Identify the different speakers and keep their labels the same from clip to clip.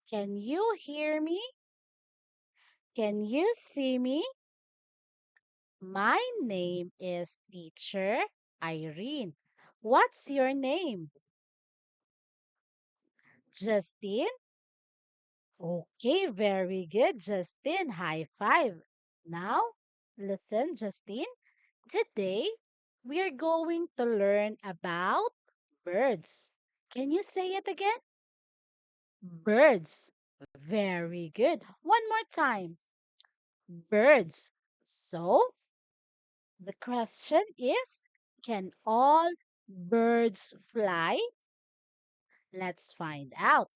Speaker 1: Can you hear me? Can you see me? My name is Teacher Irene. What's your name? Justine? Okay, very good, Justine. High five. Now, listen, Justine. Today, we are going to learn about birds. Can you say it again? Birds. Very good. One more time. Birds. So, the question is, can all birds fly? Let's find out.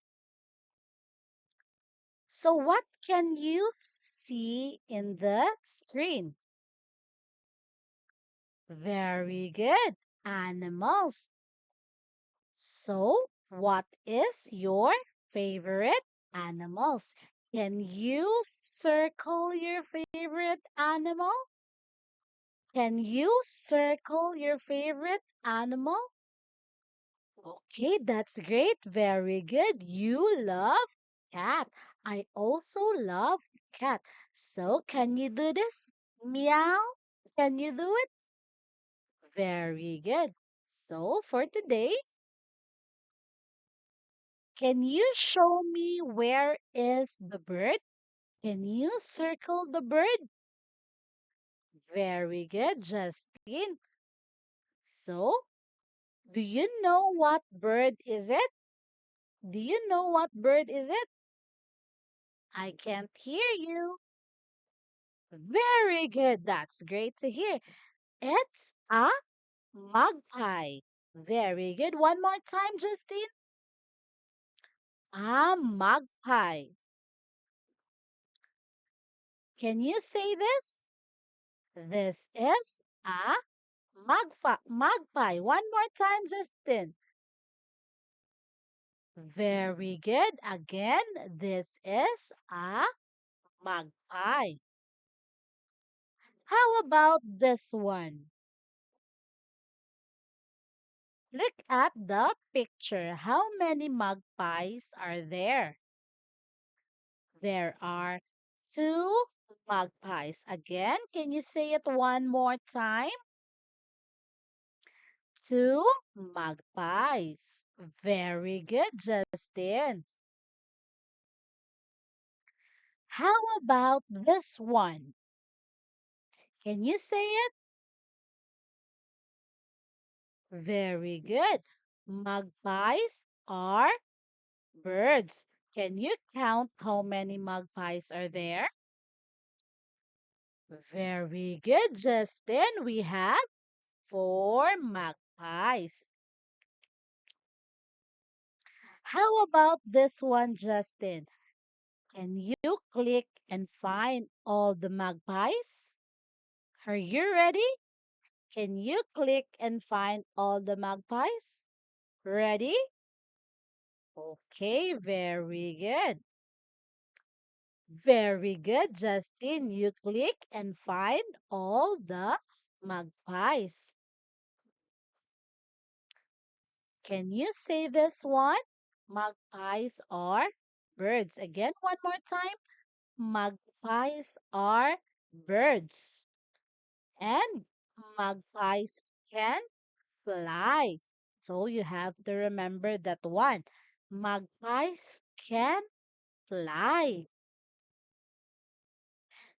Speaker 1: So, what can you see in the screen? Very good. Animals. So, what is your favorite animals? Can you circle your favorite animal? Can you circle your favorite animal? Okay, that's great. Very good. You love cat. I also love cat. So, can you do this? Meow. Can you do it? Very good. So, for today, can you show me where is the bird? Can you circle the bird? Very good, Justine. So, do you know what bird is it? Do you know what bird is it? I can't hear you. Very good. That's great to hear. It's a magpie. Very good. One more time, Justine. A magpie. Can you say this? This is a magpie. One more time, Justin. Very good. Again, this is a magpie. How about this one? Look at the picture. How many magpies are there? There are two magpies. Again, can you say it one more time? Two magpies. Very good, Justin. How about this one? Can you say it? Very good. Magpies are birds. Can you count how many magpies are there? Very good, Justin. We have four magpies. How about this one, Justin? Can you click and find all the magpies? Are you ready? Can you click and find all the magpies? Ready? Okay, very good. Very good, Justin. You click and find all the magpies. Can you say this one? Magpies are birds. Again, one more time. Magpies are birds. And magpies can fly. So you have to remember that one. Magpies can fly.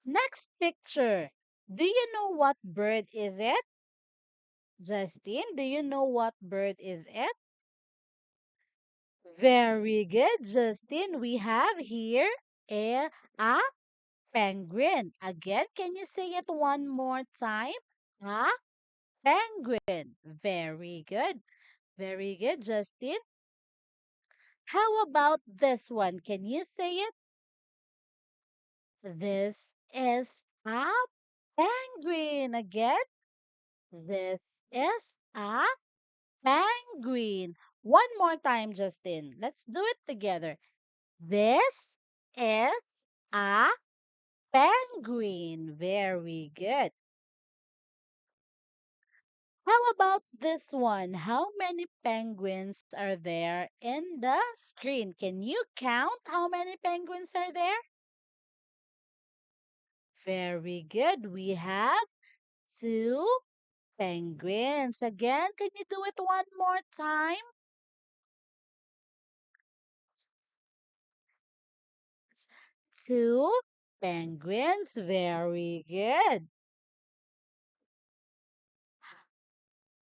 Speaker 1: Next picture. Do you know what bird is it? Justine, do you know what bird is it? Very good, Justine. We have here a penguin. Again, can you say it one more time? A penguin. Very good. Very good, Justine. How about this one? Can you say it? This is a penguin. Again, this is a penguin. One more time, Justin. Let's do it together. This is a penguin. Very good. How about this one? How many penguins are there in the screen? Can you count how many penguins are there? Very good. We have two penguins. Again, can you do it one more time? Two penguins. Very good.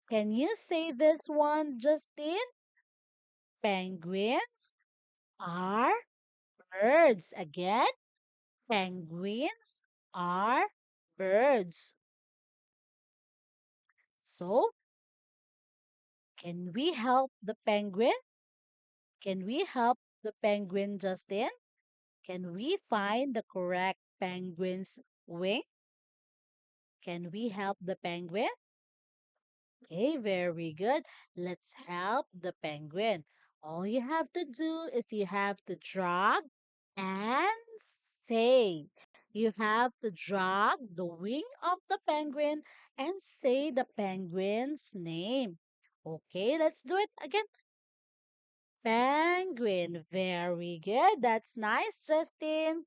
Speaker 1: Can you say this one, Justin? Penguins are birds. Again, penguins are birds. So, can we help the penguin? Can we help the penguin, Justin? Can we find the correct penguin's wing? Can we help the penguin? Okay, very good. Let's help the penguin. All you have to do is you have to drag and say. You have to drag the wing of the penguin and say the penguin's name. Okay, let's do it again. Penguin. Very good. That's nice, Justin.